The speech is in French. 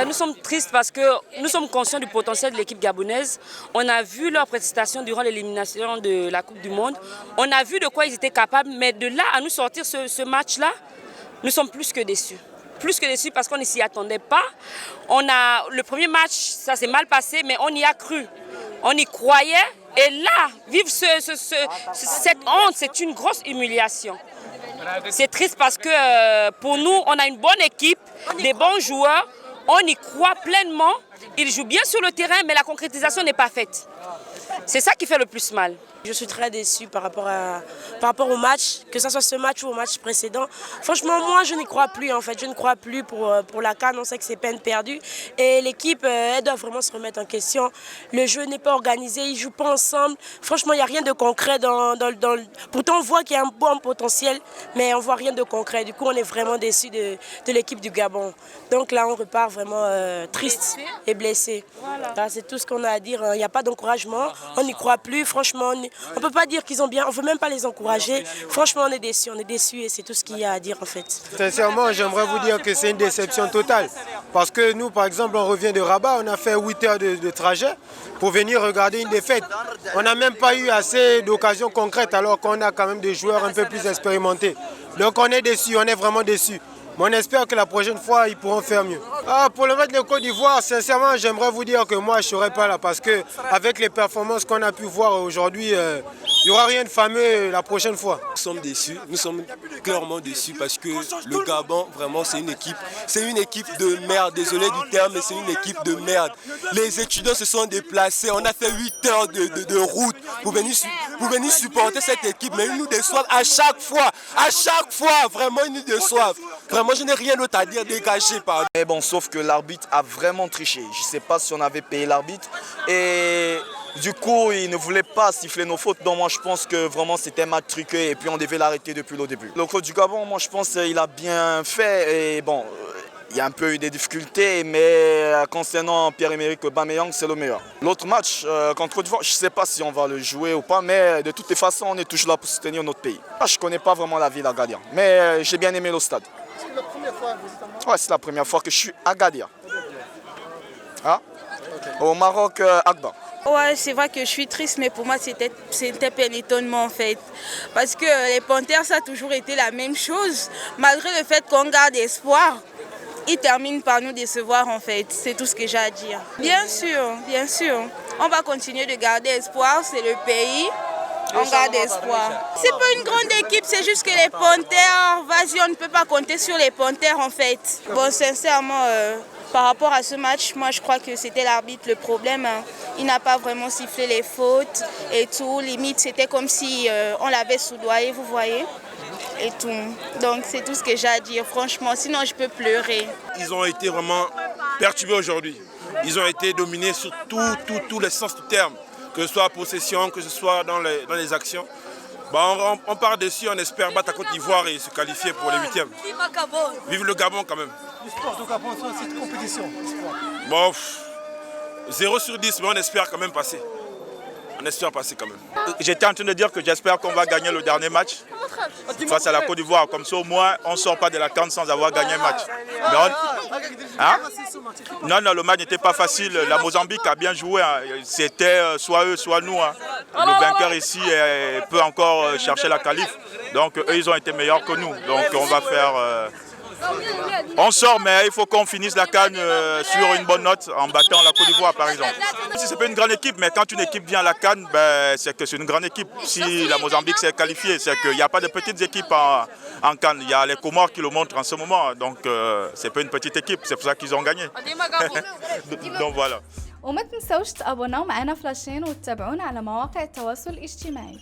Nous sommes tristes parce que nous sommes conscients du potentiel de l'équipe gabonaise. On a vu leur prestation durant l'élimination de la Coupe du Monde. On a vu de quoi ils étaient capables, mais de là à nous sortir ce match-là, nous sommes plus que déçus. Plus que déçus parce qu'on ne s'y attendait pas. Le premier match, ça s'est mal passé, mais on y a cru. On y croyait. Et là, vivre cette honte, c'est une grosse humiliation. C'est triste parce que pour nous, on a une bonne équipe, des bons joueurs. On y croit pleinement. Ils jouent bien sur le terrain, mais la concrétisation n'est pas faite. C'est ça qui fait le plus mal. Je suis très déçue par rapport au match, que ce soit ce match ou au match précédent. Franchement, moi, je n'y crois plus en fait. Je ne crois plus pour la CAN. On sait que c'est peine perdue. Et l'équipe, elle doit vraiment se remettre en question. Le jeu n'est pas organisé, ils ne jouent pas ensemble. Franchement, il n'y a rien de concret. Pourtant, on voit qu'il y a un bon potentiel, mais on ne voit rien de concret. Du coup, on est vraiment déçus de l'équipe du Gabon. Donc là, on repart vraiment triste et blessé. Voilà. C'est tout ce qu'on a à dire. Il n'y a pas d'encouragement. On n'y croit plus. Franchement, on ne peut pas dire qu'ils ont bien, on ne veut même pas les encourager. Franchement, on est déçus et c'est tout ce qu'il y a à dire en fait. Sincèrement, j'aimerais vous dire que c'est une déception totale. Parce que nous, par exemple, on revient de Rabat, on a fait 8 heures de trajet pour venir regarder une défaite. On n'a même pas eu assez d'occasions concrètes alors qu'on a quand même des joueurs un peu plus expérimentés. Donc on est déçus, on est vraiment déçus. Mais on espère que la prochaine fois, ils pourront faire mieux. Pour le match de Côte d'Ivoire, sincèrement, j'aimerais vous dire que moi, je ne serai pas là parce qu'avec les performances qu'on a pu voir aujourd'hui, il n'y aura rien de fameux la prochaine fois. Nous sommes déçus, nous sommes clairement déçus parce que le Gabon, vraiment, c'est une équipe de merde. Désolé du terme, mais c'est une équipe de merde. Les étudiants se sont déplacés, on a fait 8 heures de route pour venir supporter cette équipe, mais ils nous déçoivent à chaque fois, vraiment, ils nous déçoivent. Vraiment, je n'ai rien d'autre à dire, dégagé par. Mais bon, sauf que l'arbitre a vraiment triché. Je ne sais pas si on avait payé l'arbitre. Et du coup, il ne voulait pas siffler nos fautes. Donc moi, je pense que vraiment, c'était un match truqué et puis on devait l'arrêter depuis le début. Le coach du Gabon, moi, je pense qu'il a bien fait. Et bon, il y a un peu eu des difficultés, mais concernant Pierre-Emerick Aubameyang, c'est le meilleur. L'autre match contre Côte d'Ivoire, je ne sais pas si on va le jouer ou pas, mais de toutes les façons, on est toujours là pour soutenir notre pays. Je ne connais pas vraiment la ville d'Agadir, mais j'ai bien aimé le stade. C'est la première fois que vous êtes en Maroc? Ouais, c'est la première fois que je suis à Agadir. Ah? Au Maroc, Agba. Ouais, c'est vrai que je suis triste, mais pour moi, c'était un étonnement en fait. Parce que les Panthères, ça a toujours été la même chose. Malgré le fait qu'on garde espoir, ils terminent par nous décevoir en fait. C'est tout ce que j'ai à dire. Bien sûr. On va continuer de garder espoir, c'est le pays. On garde espoir. C'est pas une grande équipe, c'est juste que les Panthères, vas-y, on ne peut pas compter sur les Panthères en fait. Bon, sincèrement, par rapport à ce match, moi je crois que c'était l'arbitre le problème. Il n'a pas vraiment sifflé les fautes et tout. Limite, c'était comme si on l'avait soudoyé, vous voyez. Et tout. Donc c'est tout ce que j'ai à dire, franchement. Sinon, je peux pleurer. Ils ont été vraiment perturbés aujourd'hui. Ils ont été dominés sur tous les sens du terme. Que ce soit possession, que ce soit dans les actions. On part dessus, on espère battre la Côte d'Ivoire et se qualifier pour les huitièmes. Vive le Gabon quand même. L'histoire du Gabon sur cette compétition. Bon, 0 sur 10, mais on espère quand même passer. On espère passer quand même. J'étais en train de dire que j'espère qu'on va gagner le dernier match face à la Côte d'Ivoire. Comme ça, au moins, on ne sort pas de la CAN sans avoir gagné un match. Non, le match n'était pas facile. La Mozambique a bien joué. C'était soit eux, soit nous. Le vainqueur ici peut encore chercher la qualif. Donc, eux, ils ont été meilleurs que nous. Donc, on va faire... On sort, mais il faut qu'on finisse la CAN sur une bonne note en battant la Côte d'Ivoire, par exemple. Si c'est pas une grande équipe, mais quand une équipe vient à la CAN, c'est que c'est une grande équipe. Si la Mozambique s'est qualifiée, c'est qu'il n'y a pas de petites équipes en CAN. Il y a les Comores qui le montrent en ce moment. Donc, c'est pas une petite équipe, c'est pour ça qu'ils ont gagné. Donc voilà. وما تنسوش تابوناو معنا فلاشين وتتابعونا على مواقع التواصل الاجتماعي.